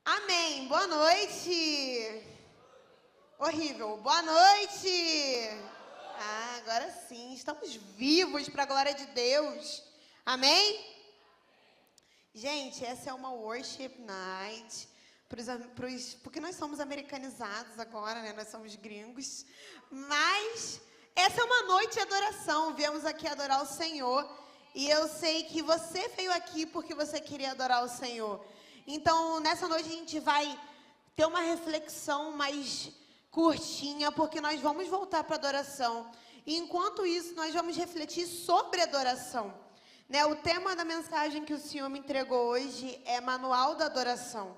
Amém. Boa noite. Horrível. Boa noite. Agora sim, estamos vivos para a glória de Deus. Amém? Gente, essa é uma worship night. Porque nós somos americanizados agora, né? Nós somos gringos. Mas essa é uma noite de adoração. Viemos aqui adorar o Senhor. E eu sei que você veio aqui porque você queria adorar o Senhor. Então, nessa noite a gente vai ter uma reflexão mais curtinha, porque nós vamos voltar para a adoração. E enquanto isso, nós vamos refletir sobre adoração. Né? O tema da mensagem que o Senhor me entregou hoje é Manual da Adoração.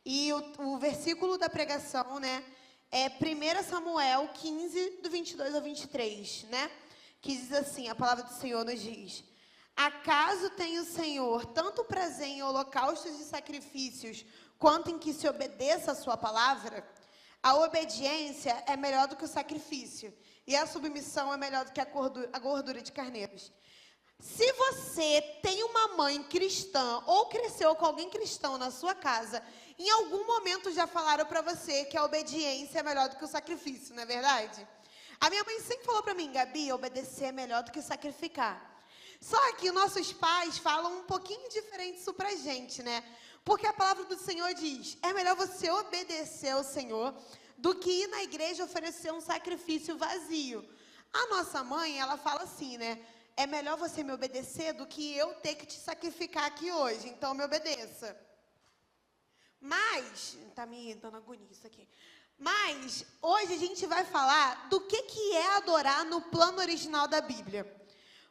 E o versículo da pregação, né, é 1 Samuel 15, do 22 ao 23, né? Que diz assim, a palavra do Senhor nos diz: acaso tem o Senhor tanto prazer em holocaustos e sacrifícios, quanto em que se obedeça a sua palavra? A obediência é melhor do que o sacrifício, e a submissão é melhor do que a gordura de carneiros. Se você tem uma mãe cristã, ou cresceu com alguém cristão na sua casa, em algum momento já falaram para você que a obediência é melhor do que o sacrifício, não é verdade? A minha mãe sempre falou para mim, Gabi, obedecer é melhor do que sacrificar. Só que nossos pais falam um pouquinho diferente isso pra gente, né? Porque a palavra do Senhor diz, é melhor você obedecer ao Senhor do que ir na igreja oferecer um sacrifício vazio. A nossa mãe, ela fala assim, né? É melhor você me obedecer do que eu ter que te sacrificar aqui hoje, então me obedeça. Mas, tá me dando agonia isso aqui. Mas, hoje a gente vai falar do que é adorar no plano original da Bíblia.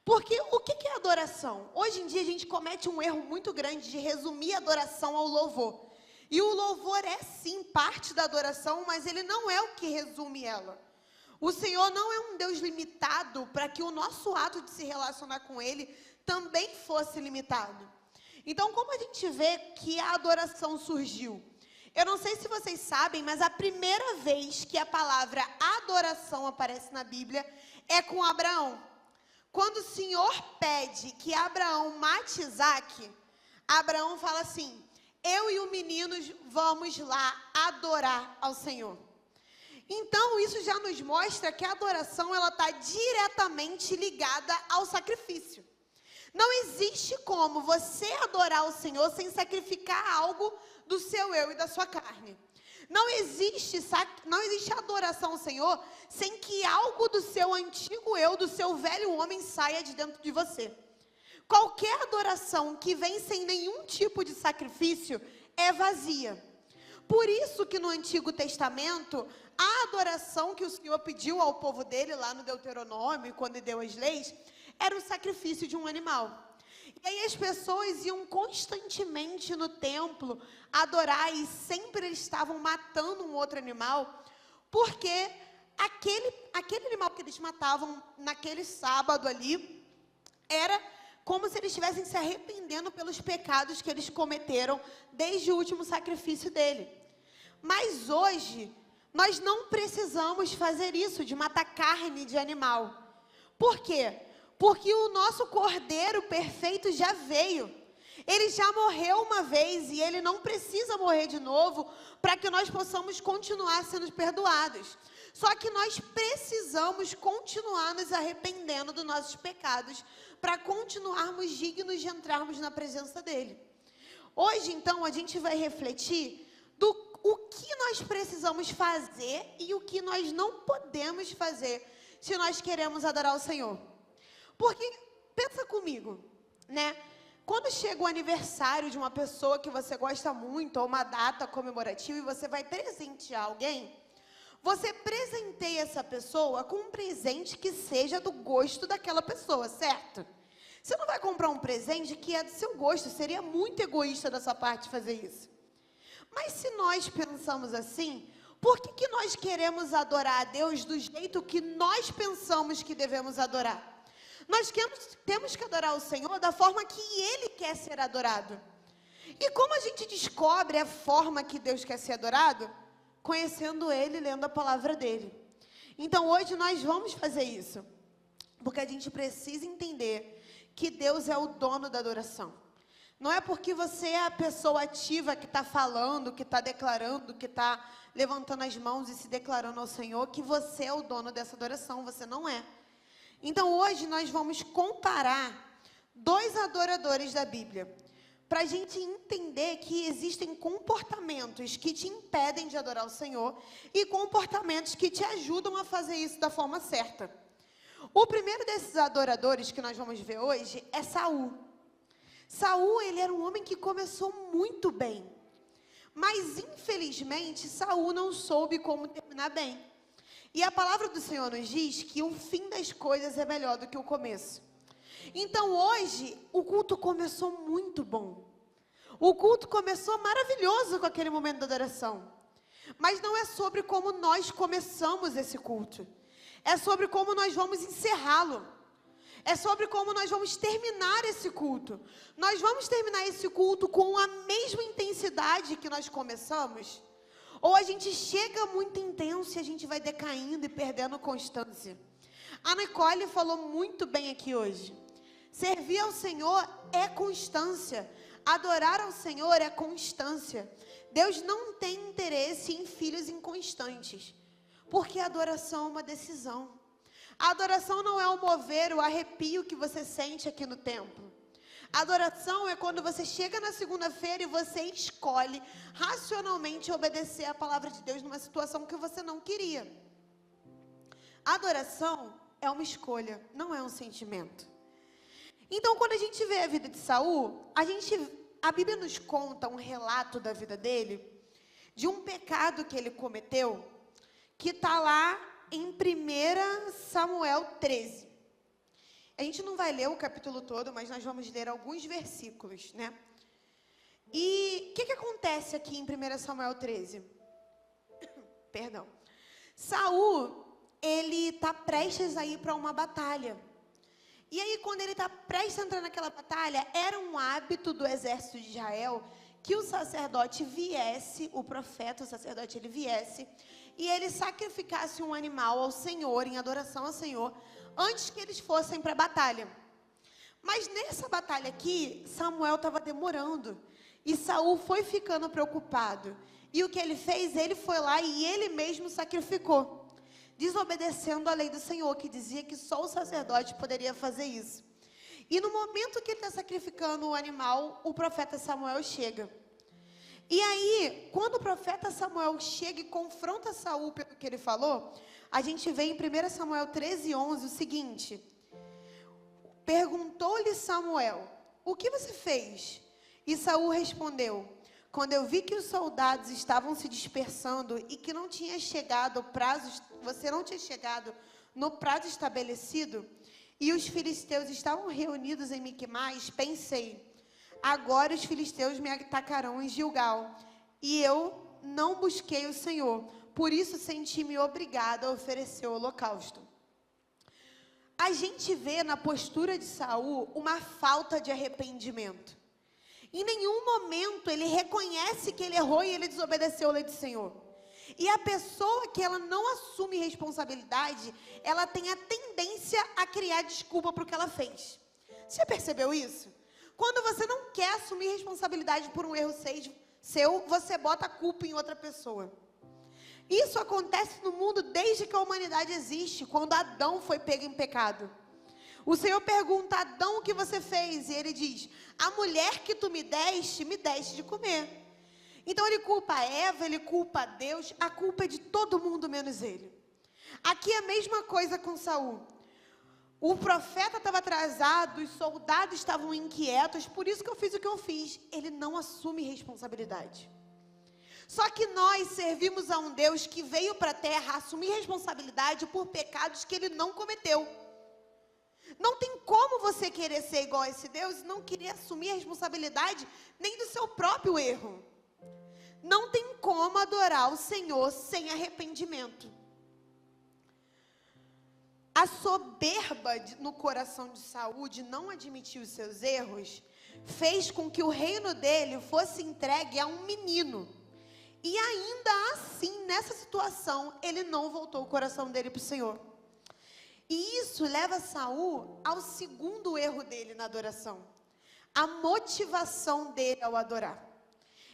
Porque o que é adoração? Hoje em dia a gente comete um erro muito grande de resumir a adoração ao louvor. E o louvor é sim parte da adoração, mas ele não é o que resume ela. O Senhor não é um Deus limitado para que o nosso ato de se relacionar com Ele também fosse limitado. Então, como a gente vê que a adoração surgiu? Eu não sei se vocês sabem, mas a primeira vez que a palavra adoração aparece na Bíblia é com Abraão. Quando o Senhor pede que Abraão mate Isaac, Abraão fala assim, eu e o menino vamos lá adorar ao Senhor. Então, isso já nos mostra que a adoração ela está diretamente ligada ao sacrifício. Não existe como você adorar o Senhor sem sacrificar algo do seu eu e da sua carne. Não existe adoração ao Senhor sem que algo do seu antigo eu, do seu velho homem, saia de dentro de você. Qualquer adoração que vem sem nenhum tipo de sacrifício é vazia. Por isso que no Antigo Testamento, a adoração que o Senhor pediu ao povo dele, lá no Deuteronômio, quando deu as leis, era o sacrifício de um animal. E aí as pessoas iam constantemente no templo adorar e sempre eles estavam matando um outro animal, porque aquele animal que eles matavam naquele sábado ali, era como se eles estivessem se arrependendo pelos pecados que eles cometeram desde o último sacrifício dele. Mas hoje, nós não precisamos fazer isso, de matar carne de animal. Por quê? Porque o nosso Cordeiro perfeito já veio. Ele já morreu uma vez e ele não precisa morrer de novo para que nós possamos continuar sendo perdoados. Só que nós precisamos continuar nos arrependendo dos nossos pecados para continuarmos dignos de entrarmos na presença dele. Hoje, então, a gente vai refletir o que nós precisamos fazer e o que nós não podemos fazer se nós queremos adorar o Senhor. Porque, pensa comigo, né? Quando chega o aniversário de uma pessoa que você gosta muito, ou uma data comemorativa, e você vai presentear alguém, você presenteia essa pessoa com um presente que seja do gosto daquela pessoa, certo? Você não vai comprar um presente que é do seu gosto, seria muito egoísta da sua parte fazer isso. Mas se nós pensamos assim, por que nós queremos adorar a Deus do jeito que nós pensamos que devemos adorar? Nós temos que adorar o Senhor da forma que Ele quer ser adorado. E como a gente descobre a forma que Deus quer ser adorado? Conhecendo Ele, lendo a palavra dEle. Então hoje nós vamos fazer isso. Porque a gente precisa entender que Deus é o dono da adoração. Não é porque você é a pessoa ativa que está falando, que está declarando, que está levantando as mãos e se declarando ao Senhor, que você é o dono dessa adoração. Você não é. Então, hoje nós vamos comparar dois adoradores da Bíblia, para a gente entender que existem comportamentos que te impedem de adorar o Senhor e comportamentos que te ajudam a fazer isso da forma certa. O primeiro desses adoradores que nós vamos ver hoje é Saul. Saul, ele era um homem que começou muito bem, mas infelizmente Saul não soube como terminar bem. E a palavra do Senhor nos diz que o fim das coisas é melhor do que o começo. Então hoje o culto começou muito bom. O culto começou maravilhoso com aquele momento da adoração. Mas não é sobre como nós começamos esse culto. É sobre como nós vamos encerrá-lo. É sobre como nós vamos terminar esse culto. Nós vamos terminar esse culto com a mesma intensidade que nós começamos? Ou a gente chega muito intenso e a gente vai decaindo e perdendo constância? A Nicole falou muito bem aqui hoje. Servir ao Senhor é constância. Adorar ao Senhor é constância. Deus não tem interesse em filhos inconstantes. Porque a adoração é uma decisão. A adoração não é o mover, o arrepio que você sente aqui no templo. A adoração é quando você chega na segunda-feira e você escolhe racionalmente obedecer a palavra de Deus numa situação que você não queria. A adoração é uma escolha, não é um sentimento. Então, quando a gente vê a vida de Saul, a Bíblia nos conta um relato da vida dele, de um pecado que ele cometeu, que está lá em 1 Samuel 13. A gente não vai ler o capítulo todo, mas nós vamos ler alguns versículos, né? E o que acontece aqui em 1 Samuel 13? Perdão. Saul, ele está prestes a ir para uma batalha. E aí, quando ele está prestes a entrar naquela batalha, era um hábito do exército de Israel que o sacerdote viesse, o profeta, o sacerdote, ele viesse, e ele sacrificasse um animal ao Senhor, em adoração ao Senhor, antes que eles fossem para a batalha. Mas nessa batalha aqui, Samuel estava demorando, e Saul foi ficando preocupado. E o que ele fez? Ele foi lá e ele mesmo sacrificou, desobedecendo a lei do Senhor, que dizia que só o sacerdote poderia fazer isso. E no momento que ele está sacrificando o animal, o profeta Samuel chega. E aí, quando o profeta Samuel chega e confronta Saul pelo que ele falou, a gente vê em 1 Samuel 13:11 o seguinte: perguntou-lhe Samuel, o que você fez? E Saul respondeu, quando eu vi que os soldados estavam se dispersando e que não tinha chegado você não tinha chegado no prazo estabelecido, e os filisteus estavam reunidos em Miquimais, pensei, agora os filisteus me atacarão em Gilgal, e eu não busquei o Senhor, por isso senti-me obrigado a oferecer o holocausto. A gente vê na postura de Saul uma falta de arrependimento. Em nenhum momento ele reconhece que ele errou e ele desobedeceu a lei do Senhor. E a pessoa que ela não assume responsabilidade, ela tem a tendência a criar desculpa para o que ela fez. Você já percebeu isso? Quando você não quer assumir responsabilidade por um erro seu, você bota a culpa em outra pessoa. Isso acontece no mundo desde que a humanidade existe, quando Adão foi pego em pecado. O Senhor pergunta a Adão o que você fez, e ele diz, a mulher que tu me deste de comer. Então ele culpa a Eva, ele culpa a Deus, a culpa é de todo mundo menos ele. Aqui é a mesma coisa com Saul. O profeta estava atrasado, os soldados estavam inquietos, por isso que eu fiz o que eu fiz. Ele não assume responsabilidade. Só que nós servimos a um Deus que veio para a terra assumir responsabilidade por pecados que ele não cometeu. Não tem como você querer ser igual a esse Deus e não querer assumir a responsabilidade nem do seu próprio erro. Não tem como adorar o Senhor sem arrependimento. A soberba no coração de Saul de não admitir os seus erros fez com que o reino dele fosse entregue a um menino. E ainda assim, nessa situação, ele não voltou o coração dele para o Senhor. E isso leva Saul ao segundo erro dele na adoração. a motivação dele ao adorar.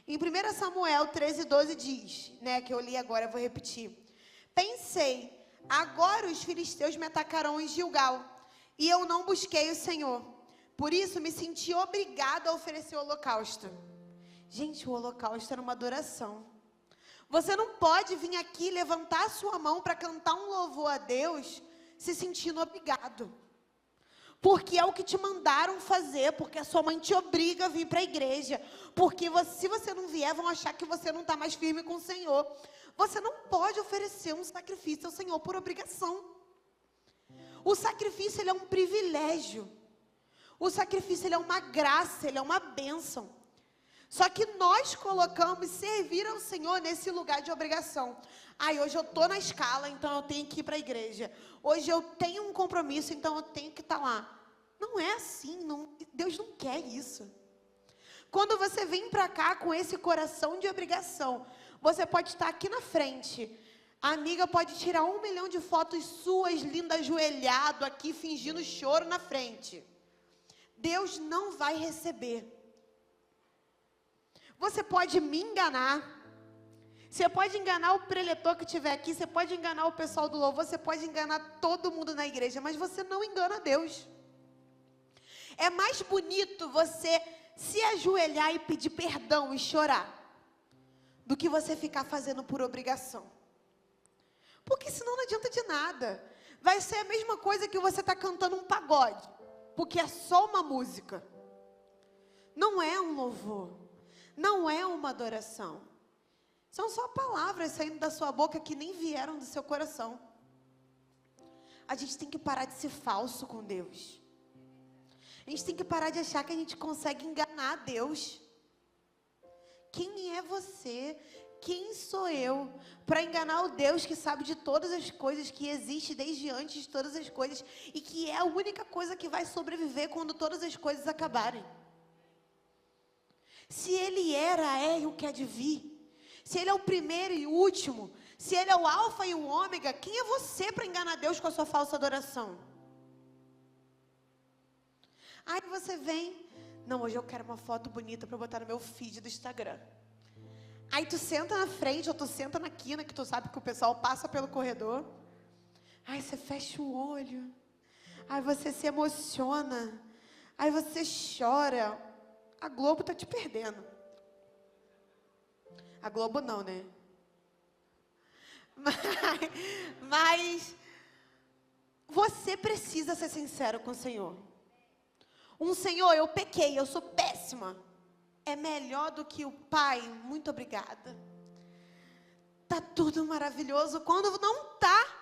Em 1 Samuel 13:12 diz, que eu li agora, eu vou repetir. Pensei, agora os filisteus me atacarão em Gilgal, e eu não busquei o Senhor. Por isso me senti obrigado a oferecer o holocausto. Gente, o holocausto era uma adoração. Você não pode vir aqui levantar a sua mão para cantar um louvor a Deus se sentindo obrigado. Porque é o que te mandaram fazer, porque a sua mãe te obriga a vir para a igreja. Porque se você não vier, vão achar que você não está mais firme com o Senhor. Você não pode oferecer um sacrifício ao Senhor por obrigação. O sacrifício, ele é um privilégio. O sacrifício, ele é uma graça, ele é uma bênção. Só que nós colocamos servir ao Senhor nesse lugar de obrigação. Hoje eu estou na escala, então eu tenho que ir para a igreja. Hoje eu tenho um compromisso, então eu tenho que estar lá. Não é assim, Deus não quer isso. Quando você vem para cá com esse coração de obrigação, você pode estar aqui na frente. A amiga pode tirar 1 milhão de fotos suas, linda, ajoelhado aqui, fingindo choro na frente. Deus não vai receber. Você pode me enganar. Você pode enganar o preletor que estiver aqui. Você pode enganar o pessoal do louvor. Você pode enganar todo mundo na igreja. Mas você não engana Deus. É mais bonito você se ajoelhar e pedir perdão e chorar do que você ficar fazendo por obrigação. Porque senão não adianta de nada. Vai ser a mesma coisa que você está cantando um pagode. Porque é só uma música. Não é um louvor. Não é uma adoração. São só palavras saindo da sua boca que nem vieram do seu coração. A gente tem que parar de ser falso com Deus. A gente tem que parar de achar que a gente consegue enganar Deus. Quem é você? Quem sou eu para enganar o Deus que sabe de todas as coisas, que existe desde antes de todas as coisas e que é a única coisa que vai sobreviver quando todas as coisas acabarem? Se Ele era, é e o que há de vir. Se Ele é o primeiro e o último. Se Ele é o alfa e o ômega. Quem é você para enganar Deus com a sua falsa adoração? Aí você vem. Não, hoje eu quero uma foto bonita para botar no meu feed do Instagram. Aí tu senta na frente ou tu senta na quina, que tu sabe que o pessoal passa pelo corredor. Aí você fecha o olho. Aí você se emociona. Aí você chora. A Globo tá te perdendo. A Globo não, né? Mas você precisa ser sincero com o Senhor. Senhor, eu pequei, eu sou péssima. É melhor do que o Pai, muito obrigada. Tá tudo maravilhoso quando não tá.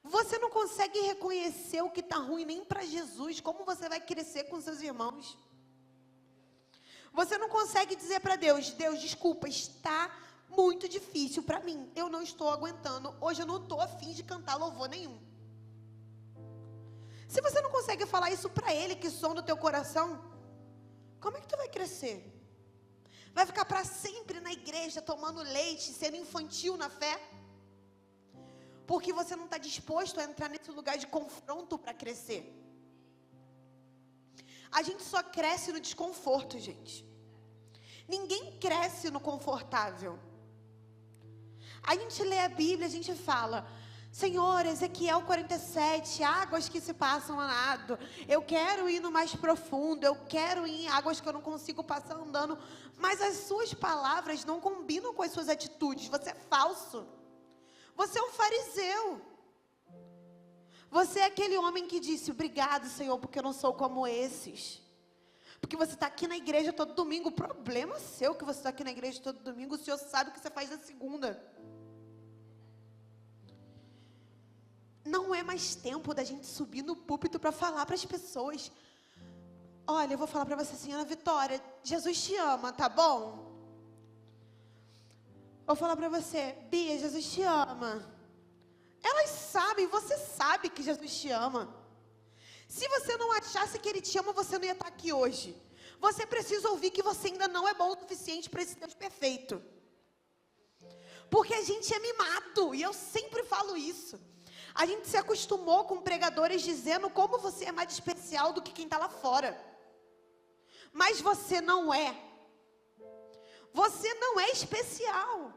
Você não consegue reconhecer o que está ruim nem para Jesus. Como você vai crescer com seus irmãos? Você não consegue dizer para Deus, desculpa, está muito difícil para mim. Eu não estou aguentando. Hoje eu não estou afim de cantar louvor nenhum. Se você não consegue falar isso para Ele, que som do teu coração, como é que tu vai crescer? Vai ficar para sempre na igreja, tomando leite, sendo infantil na fé? Porque você não está disposto a entrar nesse lugar de confronto para crescer. A gente só cresce no desconforto, gente. Ninguém cresce no confortável. A gente lê a Bíblia, a gente fala, Senhor, Ezequiel 47, águas que se passam a nado. Eu quero ir no mais profundo, eu quero ir em águas que eu não consigo passar andando. Mas as suas palavras não combinam com as suas atitudes. Você é falso. Você é um fariseu. Você é aquele homem que disse, obrigado, Senhor, porque eu não sou como esses. Porque você está aqui na igreja todo domingo. O problema é seu que você está aqui na igreja todo domingo. O Senhor sabe o que você faz na segunda. Não é mais tempo da gente subir no púlpito para falar para as pessoas. Olha, eu vou falar para você, Senhora Vitória, Jesus te ama, tá bom? Vou falar para você, Bia, Jesus te ama. Elas sabem, você sabe que Jesus te ama. Se você não achasse que Ele te ama, você não ia estar aqui hoje. Você precisa ouvir que você ainda não é bom o suficiente para esse Deus perfeito. Porque a gente é mimado, e eu sempre falo isso. A gente se acostumou com pregadores dizendo como você é mais especial do que quem está lá fora. Mas você não é. Você não é especial.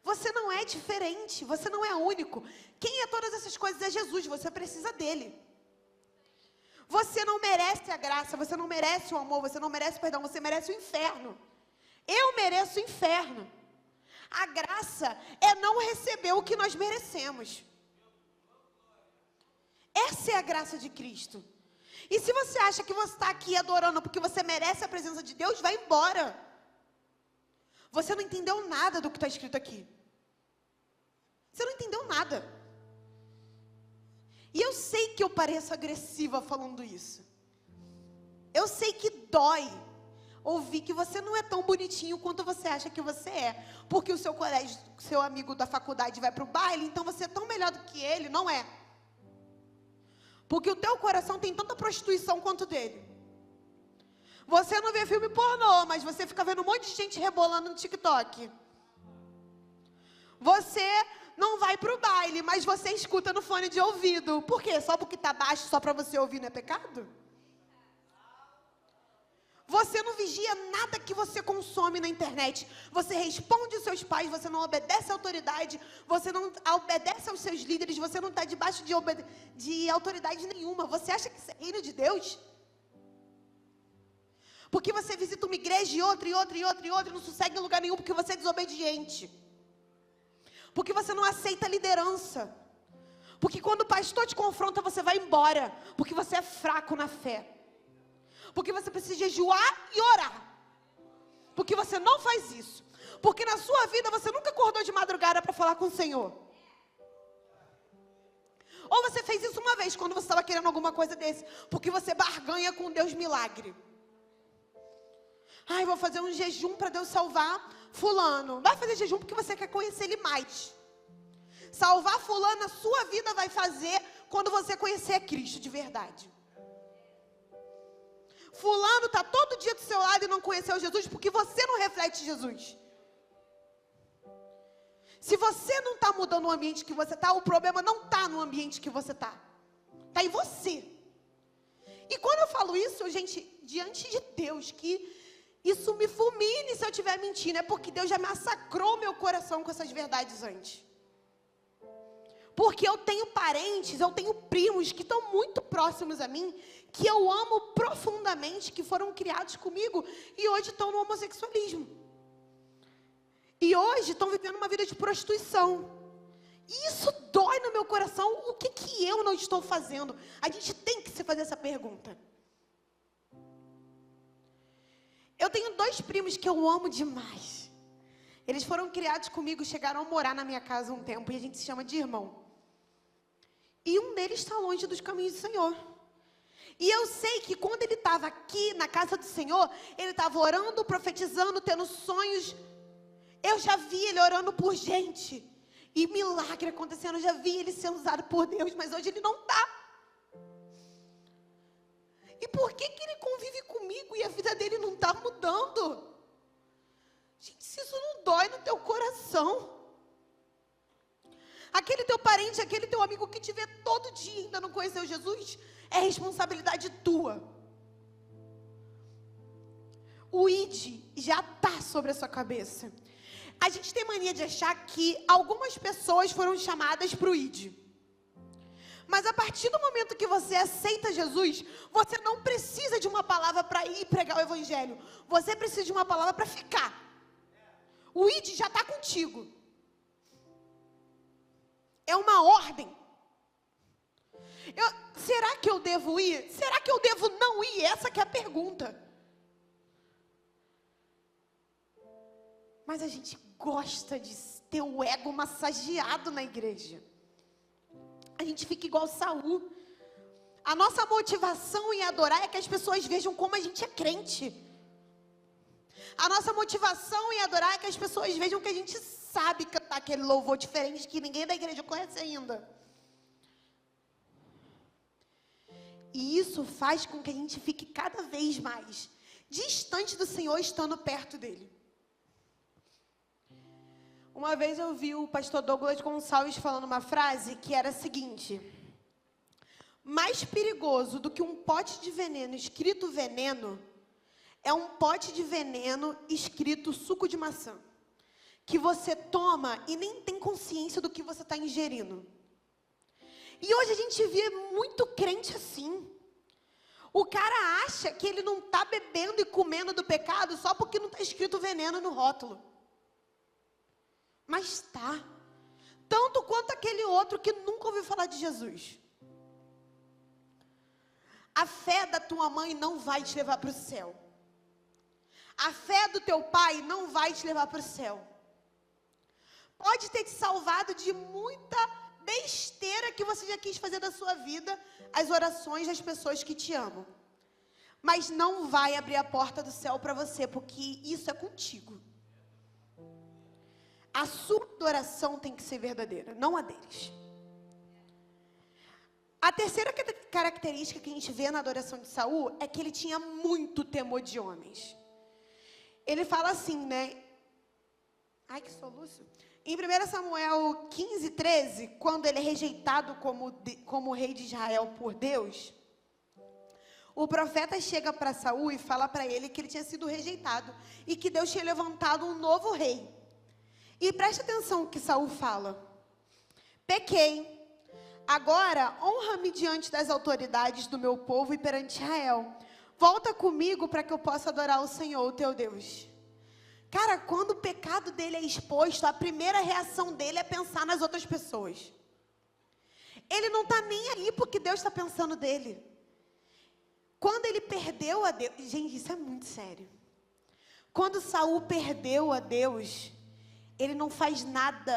Você não é diferente. Você não é único. Quem é todas essas coisas é Jesus. Você precisa dele. Você não merece a graça. Você não merece o amor. Você não merece o perdão. Você merece o inferno. Eu mereço o inferno. A graça é não receber o que nós merecemos. Essa é a graça de Cristo. E se você acha que você está aqui adorando porque você merece a presença de Deus, vai embora. Você não entendeu nada do que está escrito aqui. Você não entendeu nada. E eu sei que eu pareço agressiva falando isso. Eu sei que dói ouvir que você não é tão bonitinho quanto você acha que você é. Porque o seu colégio, seu amigo da faculdade vai para o baile, então você é tão melhor do que ele. Não é. Porque o teu coração tem tanta prostituição quanto dele. Você não vê filme pornô, mas você fica vendo um monte de gente rebolando no TikTok. Você não vai para o baile, mas você escuta no fone de ouvido. Por quê? Só porque está baixo, só para você ouvir, não é pecado? Você não vigia nada que você consome na internet. Você responde aos seus pais, você não obedece à autoridade, você não obedece aos seus líderes, você não está debaixo de autoridade nenhuma. Você acha que isso é reino de Deus? Porque você visita uma igreja e outra, e outra, e outra, e outra, e não sossega em lugar nenhum, porque você é desobediente. Porque você não aceita a liderança. Porque quando o pastor te confronta, você vai embora. Porque você é fraco na fé. Porque você precisa jejuar e orar. Porque você não faz isso. Porque na sua vida você nunca acordou de madrugada para falar com o Senhor. Ou você fez isso uma vez, quando você estava querendo alguma coisa desse. Porque você barganha com Deus milagre. Ai, vou fazer um jejum para Deus salvar fulano. Vai fazer jejum porque você quer conhecer ele mais. Salvar fulano, a sua vida vai fazer quando você conhecer a Cristo de verdade. Fulano está todo dia do seu lado e não conheceu Jesus porque você não reflete Jesus. Se você não está mudando o ambiente que você está, o problema não está no ambiente que você está. Está em você. E quando eu falo isso, gente, diante de Deus, que isso me fulmine se eu estiver mentindo. É porque Deus já massacrou meu coração com essas verdades antes. Porque eu tenho parentes, eu tenho primos que estão muito próximos a mim, que eu amo profundamente, que foram criados comigo e hoje estão no homossexualismo. E hoje estão vivendo uma vida de prostituição. E isso dói no meu coração. O que eu não estou fazendo? A gente tem que se fazer essa pergunta. Eu tenho 2 primos que eu amo demais. Eles foram criados comigo, chegaram a morar na minha casa um tempo, e a gente se chama de irmão. E um deles está longe dos caminhos do Senhor. E eu sei que quando ele estava aqui na casa do Senhor, ele estava orando, profetizando, tendo sonhos. Eu já vi ele orando por gente. E milagre acontecendo, eu já vi ele sendo usado por Deus, mas hoje ele não está. E por que ele convive comigo e a vida dele não está mudando? Gente, se isso não dói no teu coração. Aquele teu parente, aquele teu amigo que te vê todo dia e ainda não conheceu Jesus, é responsabilidade tua. O ID já está sobre a sua cabeça. A gente tem mania de achar que algumas pessoas foram chamadas para o ID. Mas a partir do momento que você aceita Jesus, você não precisa de uma palavra para ir pregar o evangelho. Você precisa de uma palavra para ficar. O ID já está contigo. É uma ordem. Será que eu devo ir? Será que eu devo não ir? Essa que é a pergunta. Mas a gente gosta de ter o ego massageado na igreja. A gente fica igual Saul. A nossa motivação em adorar é que as pessoas vejam como a gente é crente. A nossa motivação em adorar é que as pessoas vejam que a gente sabe cantar aquele louvor diferente que ninguém da igreja conhece ainda. E isso faz com que a gente fique cada vez mais distante do Senhor, estando perto dele. Uma vez eu vi o pastor Douglas Gonçalves falando uma frase que era a seguinte: mais perigoso do que um pote de veneno escrito veneno é um pote de veneno escrito suco de maçã, que você toma e nem tem consciência do que você está ingerindo. E hoje a gente vê muito crente assim. O cara acha que ele não está bebendo e comendo do pecado só porque não está escrito veneno no rótulo. Mas está. Tanto quanto aquele outro que nunca ouviu falar de Jesus. A fé da tua mãe não vai te levar para o céu. A fé do teu pai não vai te levar para o céu. Pode ter te salvado de muita besteira que você já quis fazer da sua vida, as orações das pessoas que te amam. Mas não vai abrir a porta do céu para você, porque isso é contigo. A sua adoração tem que ser verdadeira, não a deles. A terceira característica que a gente vê na adoração de Saul é que ele tinha muito temor de homens. Ele fala assim, né? Ai, que soluço. Em 1 Samuel 15, 13, quando ele é rejeitado como rei de Israel por Deus, o profeta chega para Saul e fala para ele que ele tinha sido rejeitado e que Deus tinha levantado um novo rei. E preste atenção no que Saul fala: pequei, agora honra-me diante das autoridades do meu povo e perante Israel. Volta comigo para que eu possa adorar o Senhor, o teu Deus. Cara, quando o pecado dele é exposto, a primeira reação dele é pensar nas outras pessoas. Ele não está nem aí porque Deus está pensando dele. Quando ele perdeu a Deus... Gente, isso é muito sério. Quando Saul perdeu a Deus, ele não faz nada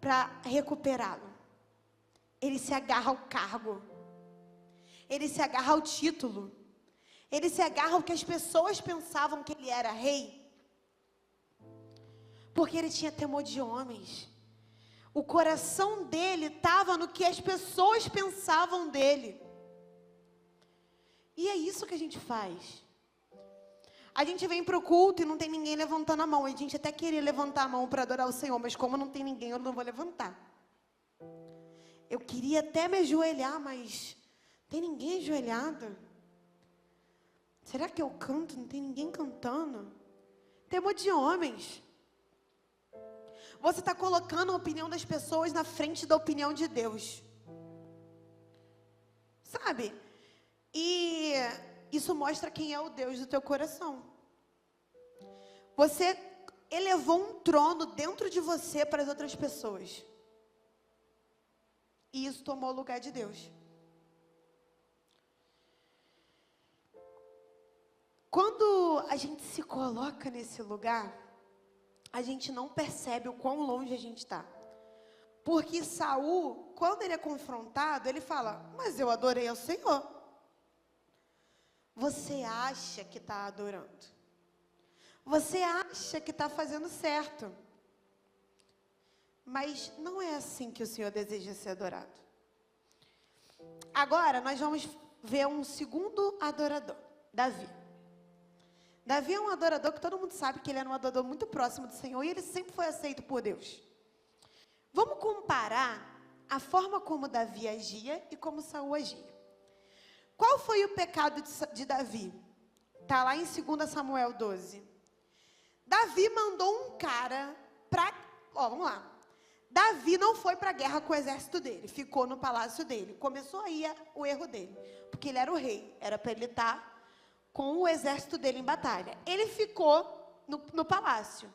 para recuperá-lo. Ele se agarra ao cargo. Ele se agarra ao título. Ele se agarra ao que as pessoas pensavam que ele era rei. Porque ele tinha temor de homens. O coração dele estava no que as pessoas pensavam dele. E é isso que a gente faz. A gente vem para o culto e não tem ninguém levantando a mão. A gente até queria levantar a mão para adorar o Senhor, mas como não tem ninguém, eu não vou levantar. Eu queria até me ajoelhar, mas tem ninguém ajoelhado. Será que eu canto? Não tem ninguém cantando. Temor de homens. Você está colocando a opinião das pessoas na frente da opinião de Deus. Sabe? E isso mostra quem é o Deus do teu coração. Você elevou um trono dentro de você para as outras pessoas. E isso tomou o lugar de Deus. Quando a gente se coloca nesse lugar, a gente não percebe o quão longe a gente está. Porque Saul, quando ele é confrontado, ele fala: mas eu adorei ao Senhor. Você acha que está adorando. Você acha que está fazendo certo. Mas não é assim que o Senhor deseja ser adorado. Agora, nós vamos ver um segundo adorador, Davi. Davi é um adorador que todo mundo sabe que ele era um adorador muito próximo do Senhor e ele sempre foi aceito por Deus. Vamos comparar a forma como Davi agia e como Saul agia. Qual foi o pecado de Davi? Está lá em 2 Samuel 12. Davi mandou um cara para... vamos lá. Davi não foi para a guerra com o exército dele, ficou no palácio dele. Começou aí o erro dele, porque ele era o rei, era para ele estar com o exército dele em batalha. Ele ficou no palácio.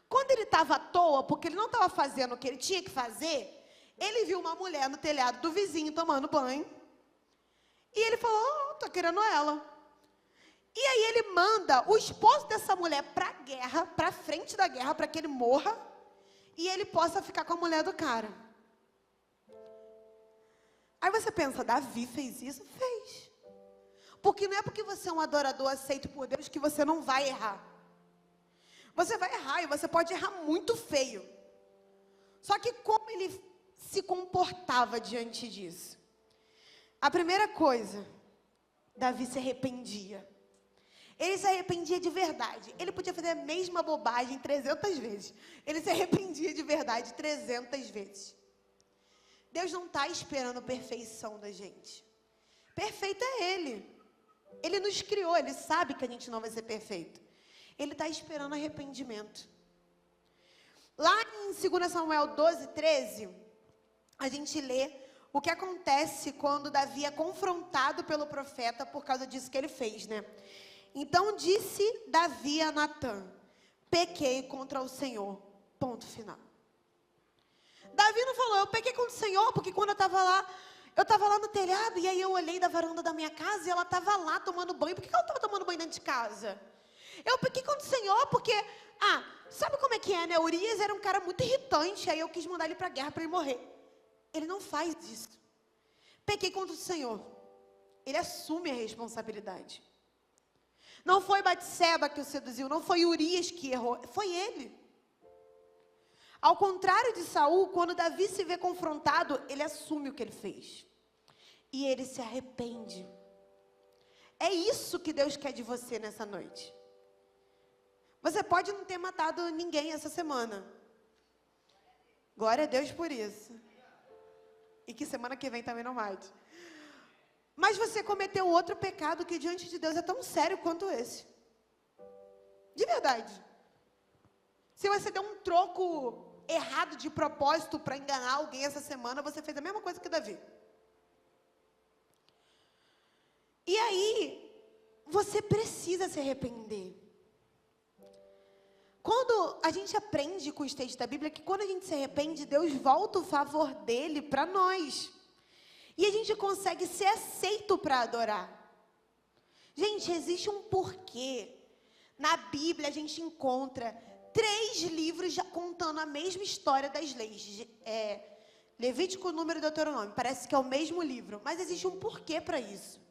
Quando ele estava à toa, porque ele não estava fazendo o que ele tinha que fazer, ele viu uma mulher no telhado do vizinho tomando banho. E ele falou: tô querendo ela. E aí ele manda o esposo dessa mulher para a guerra, para frente da guerra, para que ele morra. E ele possa ficar com a mulher do cara. Aí você pensa: Davi fez isso? Fez. Porque não é porque você é um adorador aceito por Deus que você não vai errar. Você vai errar e você pode errar muito feio. Só que como ele se comportava diante disso? A primeira coisa, Davi se arrependia. Ele se arrependia de verdade. Ele podia fazer a mesma bobagem 300 vezes. Ele se arrependia de verdade 300 vezes. Deus não está esperando perfeição da gente. Perfeito é Ele. Ele nos criou, Ele sabe que a gente não vai ser perfeito. Ele está esperando arrependimento. Lá em 2 Samuel 12, 13, a gente lê o que acontece quando Davi é confrontado pelo profeta por causa disso que ele fez, né? Então disse Davi a Natã: pequei contra o Senhor. Ponto final. Davi não falou, eu pequei contra o Senhor, porque quando eu estava lá no telhado, e aí eu olhei da varanda da minha casa e ela estava lá tomando banho. Por que ela estava tomando banho dentro de casa? Eu pequei contra o Senhor porque, sabe como é que é, né? Urias era um cara muito irritante, aí eu quis mandar ele para a guerra para ele morrer. Ele não faz isso. Pequei contra o Senhor. Ele assume a responsabilidade. Não foi Batseba que o seduziu, não foi Urias que errou, foi ele. Ao contrário de Saul, quando Davi se vê confrontado, ele assume o que ele fez. E ele se arrepende. É isso que Deus quer de você nessa noite. Você pode não ter matado ninguém essa semana. Glória a Deus por isso. E que semana que vem também não mate. Mas você cometeu outro pecado que diante de Deus é tão sério quanto esse. De verdade. Se você deu um troco errado de propósito para enganar alguém essa semana, você fez a mesma coisa que Davi. E aí, você precisa se arrepender. Quando a gente aprende com os textos da Bíblia, que quando a gente se arrepende, Deus volta o favor dele para nós. E a gente consegue ser aceito para adorar. Gente, existe um porquê. Na Bíblia a gente encontra 3 livros já contando a mesma história das leis. Levítico, Número e Deuteronômio. Parece que é o mesmo livro, mas existe um porquê para isso.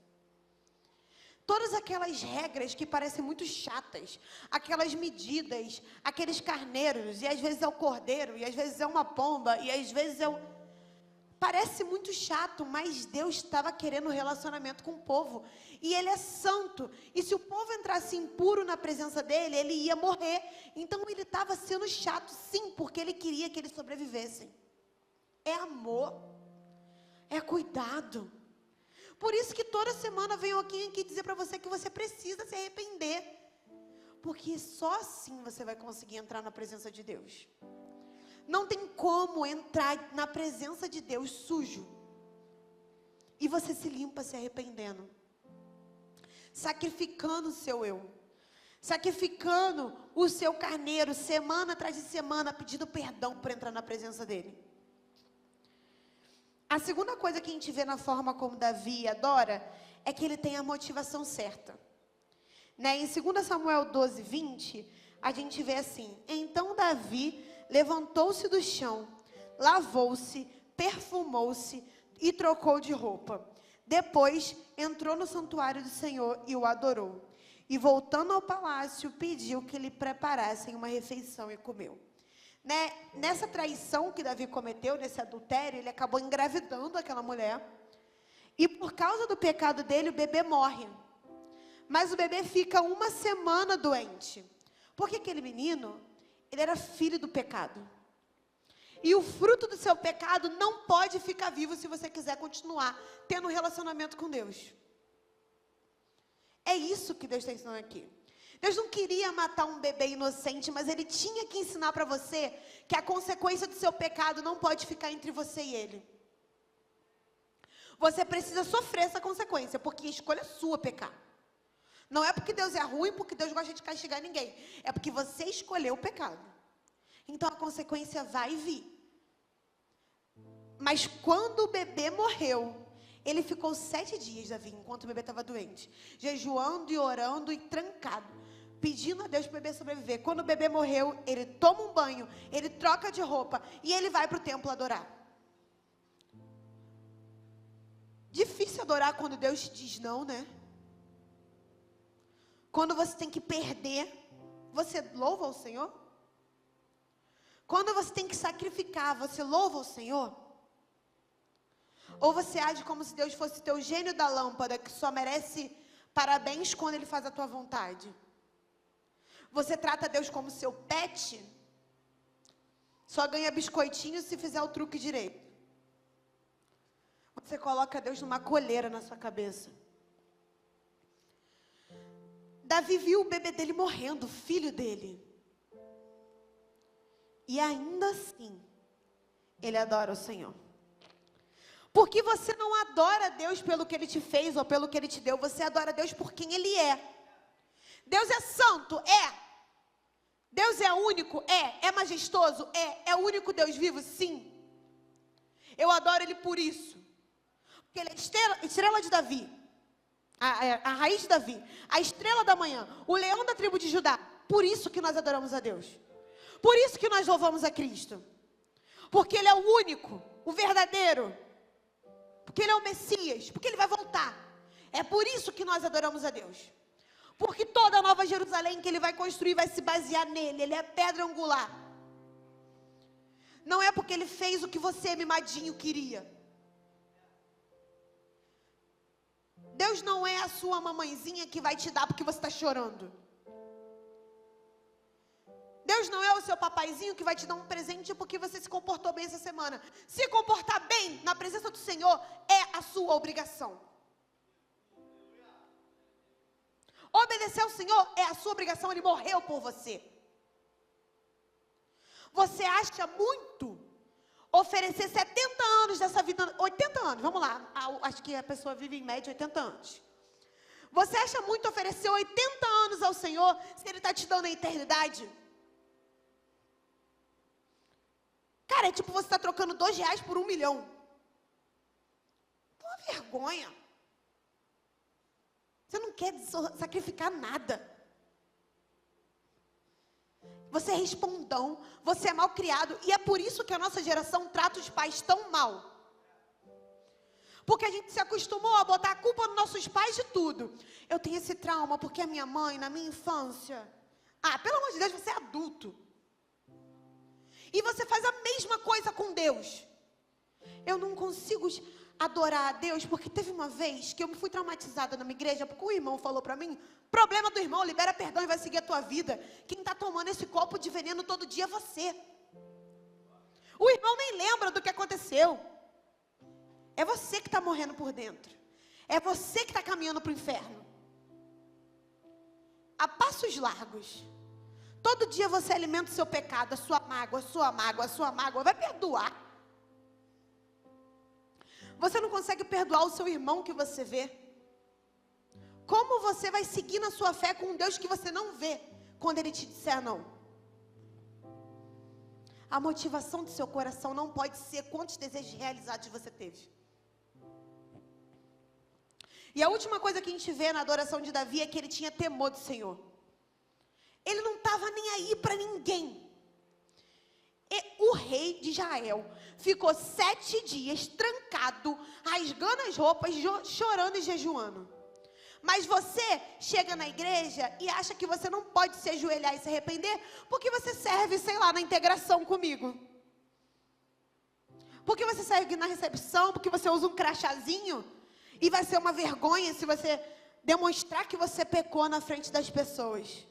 Todas aquelas regras que parecem muito chatas, aquelas medidas, aqueles carneiros, e às vezes é o cordeiro, e às vezes é uma pomba, e às vezes é o... Parece muito chato, mas Deus estava querendo um relacionamento com o povo. E Ele é santo. E se o povo entrasse impuro na presença dEle, ele ia morrer. Então Ele estava sendo chato, sim, porque Ele queria que eles sobrevivessem. É amor. É cuidado. Por isso que toda semana vem alguém aqui dizer para você que você precisa se arrepender. Porque só assim você vai conseguir entrar na presença de Deus. Não tem como entrar na presença de Deus sujo. E você se limpa se arrependendo. Sacrificando o seu eu. Sacrificando o seu carneiro, semana atrás de semana, pedindo perdão por entrar na presença dele. A segunda coisa que a gente vê na forma como Davi adora, é que ele tem a motivação certa. Né? Em 2 Samuel 12, 20, a gente vê assim: então Davi levantou-se do chão, lavou-se, perfumou-se e trocou de roupa. Depois entrou no santuário do Senhor e o adorou. E voltando ao palácio, pediu que lhe preparassem uma refeição e comeu. Né? Nessa traição que Davi cometeu, nesse adultério, ele acabou engravidando aquela mulher. E por causa do pecado dele, o bebê morre. Mas o bebê fica 1 semana doente. Porque aquele menino, ele era filho do pecado. E o fruto do seu pecado não pode ficar vivo se você quiser continuar tendo um relacionamento com Deus. É isso que Deus está ensinando aqui. Deus não queria matar um bebê inocente, mas Ele tinha que ensinar para você que a consequência do seu pecado não pode ficar entre você e Ele. Você precisa sofrer essa consequência, porque a escolha é sua pecar. Não é porque Deus é ruim, porque Deus gosta de castigar ninguém. É porque você escolheu o pecado. Então a consequência vai vir. Mas quando o bebê morreu, ele ficou 7 dias, Davi, enquanto o bebê estava doente, jejuando e orando e trancado, pedindo a Deus para o bebê sobreviver. Quando o bebê morreu, ele toma um banho, ele troca de roupa e ele vai para o templo adorar. Difícil adorar quando Deus te diz não, né? Quando você tem que perder, você louva o Senhor? Quando você tem que sacrificar, você louva o Senhor? Ou você age como se Deus fosse teu gênio da lâmpada, que só merece parabéns quando Ele faz a tua vontade. Você trata Deus como seu pet, só ganha biscoitinho se fizer o truque direito. Você coloca Deus numa coleira na sua cabeça. Davi viu o bebê dele morrendo, o filho dele. E ainda assim, ele adora o Senhor. Porque você não adora Deus pelo que Ele te fez ou pelo que Ele te deu. Você adora Deus por quem Ele é. Deus é santo? É. Deus é único? É. É majestoso? É. É o único Deus vivo? Sim. Eu adoro Ele por isso. Porque Ele é estrela de Davi. A raiz de Davi. A estrela da manhã. O leão da tribo de Judá. Por isso que nós adoramos a Deus. Por isso que nós louvamos a Cristo. Porque Ele é o único, o verdadeiro. Porque Ele é o Messias, porque Ele vai voltar. É por isso que nós adoramos a Deus. Porque toda a Nova Jerusalém que Ele vai construir vai se basear nele. Ele é a pedra angular. Não é porque Ele fez o que você, mimadinho, queria. Deus não é a sua mamãezinha que vai te dar porque você está chorando. Deus não é o seu papaizinho que vai te dar um presente porque você se comportou bem essa semana. Se comportar bem na presença do Senhor é a sua obrigação. Obedecer ao Senhor é a sua obrigação. Ele morreu por você. Você acha muito oferecer 70 anos dessa vida, 80 anos, vamos lá. Acho que a pessoa vive em média 80 anos. Você acha muito oferecer 80 anos ao Senhor se Ele está te dando a eternidade? Cara, é tipo você está trocando R$2 por 1 milhão. Uma vergonha. Você não quer sacrificar nada. Você é respondão, você é mal criado. E é por isso que a nossa geração trata os pais tão mal. Porque a gente se acostumou a botar a culpa nos nossos pais de tudo. Eu tenho esse trauma porque a minha mãe, na minha infância... Ah, pelo amor de Deus, você é adulto. E você faz a mesma coisa com Deus. Eu não consigo adorar a Deus, porque teve uma vez que eu fui traumatizada numa igreja, porque o irmão falou pra mim, problema do irmão, libera perdão e vai seguir a tua vida. Quem tá tomando esse copo de veneno todo dia é você. O irmão nem lembra do que aconteceu. É você que está morrendo por dentro. É você que está caminhando para o inferno. A passos largos. Todo dia você alimenta o seu pecado, a sua mágoa, a sua mágoa, a sua mágoa. Vai perdoar. Você não consegue perdoar o seu irmão que você vê. Como você vai seguir na sua fé com um Deus que você não vê quando Ele te disser não? A motivação do seu coração não pode ser quantos desejos realizados você teve. E a última coisa que a gente vê na adoração de Davi é que ele tinha temor do Senhor. Ele não estava nem aí para ninguém. E o rei de Israel ficou 7 dias trancado, rasgando as roupas, chorando e jejuando. Mas você chega na igreja e acha que você não pode se ajoelhar e se arrepender porque você serve, sei lá, na integração comigo. Porque você serve na recepção, porque você usa um crachazinho e vai ser uma vergonha se você demonstrar que você pecou na frente das pessoas.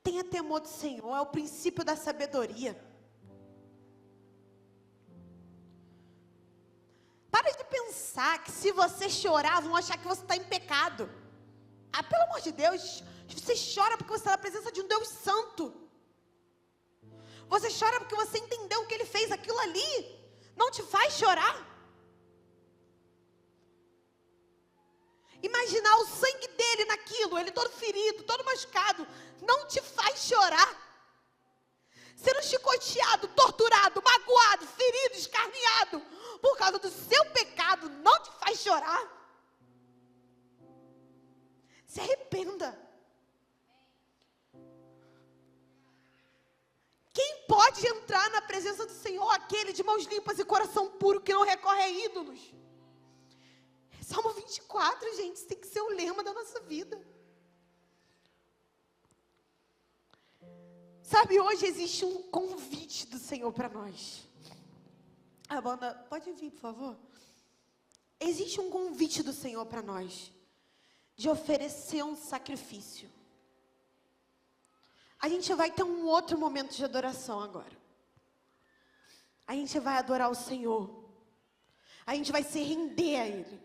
Tenha temor do Senhor, é o princípio da sabedoria. Para de pensar que se você chorar, vão achar que você está em pecado. Ah, pelo amor de Deus, você chora porque você está na presença de um Deus santo. Você chora porque você entendeu o que Ele fez. Aquilo ali não te faz chorar. Imaginar o sangue dele naquilo, ele todo ferido, todo machucado, não te faz chorar. Sendo chicoteado, torturado, magoado, ferido, escarneado, por causa do seu pecado, não te faz chorar. Se arrependa. Quem pode entrar na presença do Senhor? Aquele de mãos limpas e coração puro, que não recorre a ídolos. Salmo 24, gente, isso tem que ser o lema da nossa vida. Sabe, hoje existe um convite do Senhor para nós. A banda, pode vir, por favor? Existe um convite do Senhor para nós. de oferecer um sacrifício. A gente vai ter um outro momento de adoração agora. A gente vai adorar o Senhor. A gente vai se render a Ele.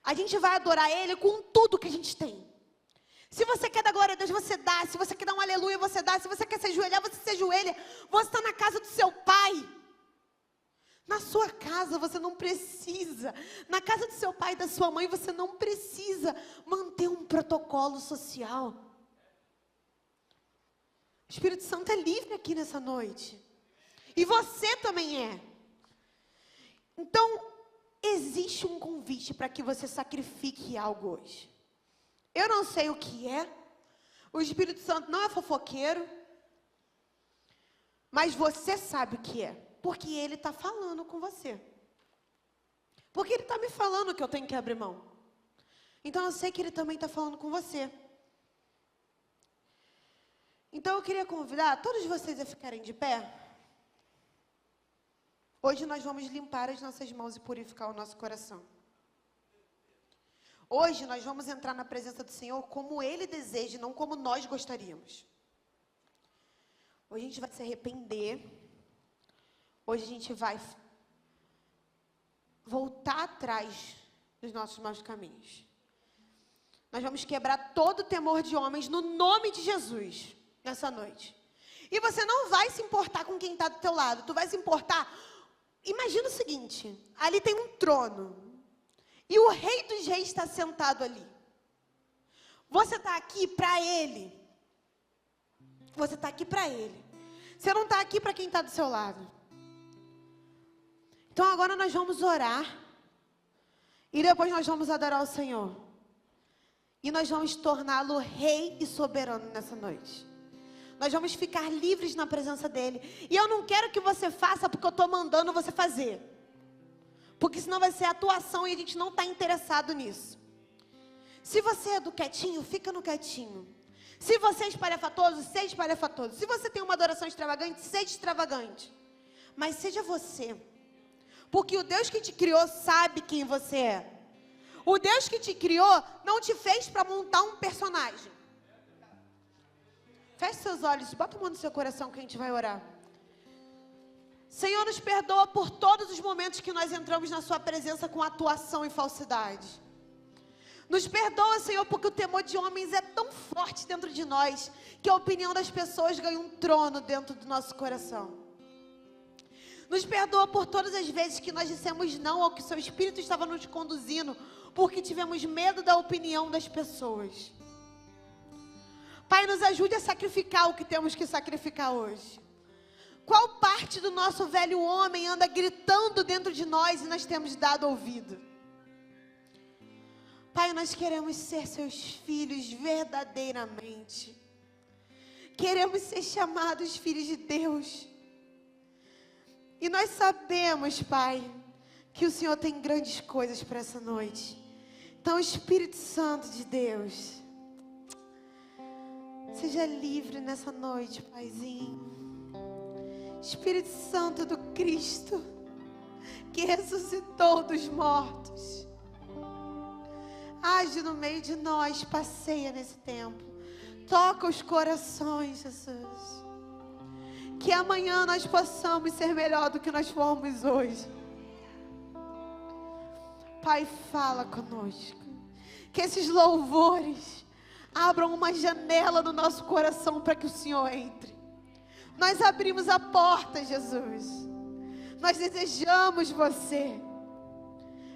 A gente vai adorar Ele com tudo que a gente tem. Se você quer dar glória a Deus, você dá. Se você quer dar um aleluia, você dá. Se você quer se ajoelhar, você se ajoelha. Você está na casa do seu pai. Na sua casa você não precisa. Na casa do seu pai e da sua mãe você não precisa manter um protocolo social. O Espírito Santo é livre aqui nessa noite. E você também é. Então, existe um convite para que você sacrifique algo hoje. Eu não sei o que é. O Espírito Santo não é fofoqueiro. Mas você sabe o que é. Porque Ele está falando com você. Porque Ele está me falando que eu tenho que abrir mão. Então eu sei que Ele também está falando com você. Então eu queria convidar todos vocês a ficarem de pé. Hoje nós vamos limpar as nossas mãos e purificar o nosso coração. Hoje nós vamos entrar na presença do Senhor como Ele deseja, não como nós gostaríamos. Hoje a gente vai se arrepender. Hoje a gente vai voltar atrás dos nossos maus caminhos. Nós vamos quebrar todo o temor de homens no nome de Jesus, nessa noite. E você não vai se importar com quem está do teu lado. Tu vai se importar. Imagina o seguinte, ali tem um trono. E o Rei dos Reis está sentado ali. Você está aqui para Ele. Você está aqui para Ele. Você não está aqui para quem está do seu lado. Então agora nós vamos orar. E depois nós vamos adorar o Senhor. E nós vamos torná-lo Rei e soberano nessa noite. Nós vamos ficar livres na presença dEle. E eu não quero que você faça porque eu estou mandando você fazer. Porque senão vai ser atuação e a gente não está interessado nisso. Se você é do quietinho, fica no quietinho. Se você é espalhafatoso, seja espalhafatoso. Se você tem uma adoração extravagante, seja extravagante. Mas seja você. Porque o Deus que te criou sabe quem você é. O Deus que te criou não te fez para montar um personagem. Feche seus olhos, bota a mão no seu coração que a gente vai orar. Senhor, nos perdoa por todos os momentos que nós entramos na sua presença com atuação e falsidade. Nos perdoa, Senhor, porque o temor de homens é tão forte dentro de nós, que a opinião das pessoas ganha um trono dentro do nosso coração. Nos perdoa por todas as vezes que nós dissemos não ao que o seu Espírito estava nos conduzindo, porque tivemos medo da opinião das pessoas. Pai, nos ajude a sacrificar o que temos que sacrificar hoje. Qual parte do nosso velho homem anda gritando dentro de nós e nós temos dado ouvido? Pai, nós queremos ser seus filhos verdadeiramente. Queremos ser chamados filhos de Deus. E nós sabemos, Pai, que o Senhor tem grandes coisas para essa noite. Então, Espírito Santo de Deus, seja livre nessa noite, Paizinho. Espírito Santo do Cristo, que ressuscitou dos mortos, age no meio de nós, passeia nesse tempo, toca os corações, Jesus, que amanhã nós possamos ser melhor do que nós fomos hoje. Pai, fala conosco, que esses louvores abram uma janela no nosso coração para que o Senhor entre. Nós abrimos a porta, Jesus. Nós desejamos você.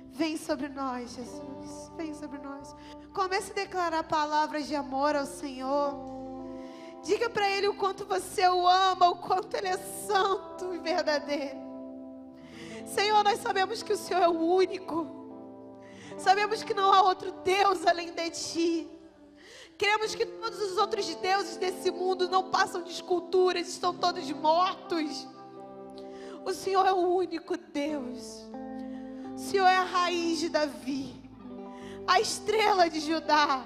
Vem sobre nós, Jesus. Vem sobre nós. Comece a declarar palavras de amor ao Senhor. Diga para Ele o quanto você o ama, o quanto Ele é santo e verdadeiro. Senhor, nós sabemos que o Senhor é o único. Sabemos que não há outro Deus além de Ti. Queremos que todos os outros deuses desse mundo não passam de esculturas, estão todos mortos. O Senhor é o único Deus. O Senhor é a raiz de Davi, a estrela de Judá,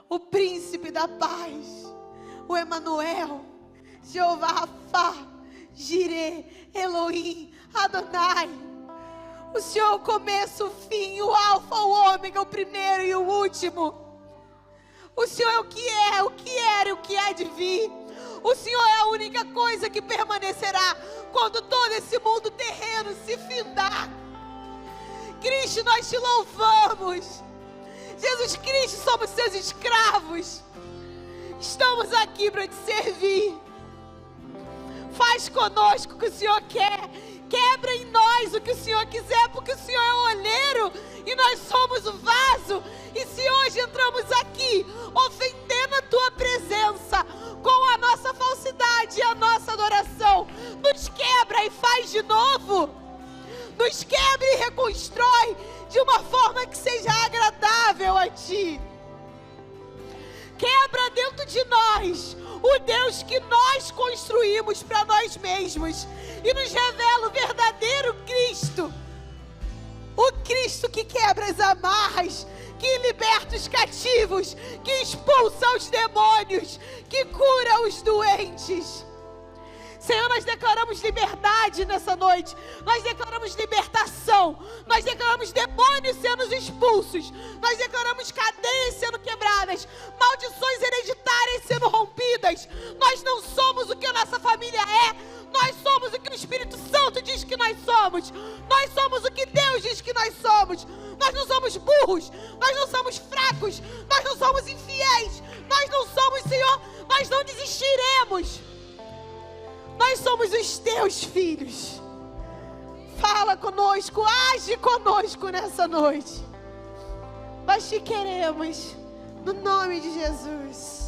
o príncipe da paz, o Emanuel, Jeová Rafá, Jireh, Elohim, Adonai, O Senhor é o começo, o fim, o alfa, o ômega, o primeiro e o último. O Senhor é o que era e o que há de vir. O Senhor é a única coisa que permanecerá quando todo esse mundo terreno se findar. Cristo, nós te louvamos. Jesus Cristo, somos seus escravos. Estamos aqui para te servir. Faz conosco o que o Senhor quer. Quebra em nós o que o Senhor quiser, porque o Senhor é o olheiro e nós somos o vaso. E se hoje entramos aqui ofendendo a tua presença com a nossa falsidade e a nossa adoração, nos quebra e faz de novo. Nos quebra e reconstrói de uma forma que seja agradável a ti. Quebra dentro de nós o Deus que nós construímos para nós mesmos e nos revela o verdadeiro Cristo. O Cristo que quebra as amarras, que liberta os cativos, que expulsa os demônios, que cura os doentes. Senhor, nós declaramos liberdade nessa noite, nós declaramos libertação, nós declaramos demônios sendo expulsos, nós declaramos cadeias sendo quebradas, maldições hereditárias sendo rompidas. Nós não somos o que a nossa família é, nós somos o que o Espírito Santo diz que nós somos, nós somos o que Deus diz que nós somos. Nós não somos burros, nós não somos fracos, nós não somos infiéis, nós não somos, Senhor, nós não desistiremos. Nós somos os teus filhos. Fala conosco, age conosco nessa noite. Nós te queremos, no nome de Jesus.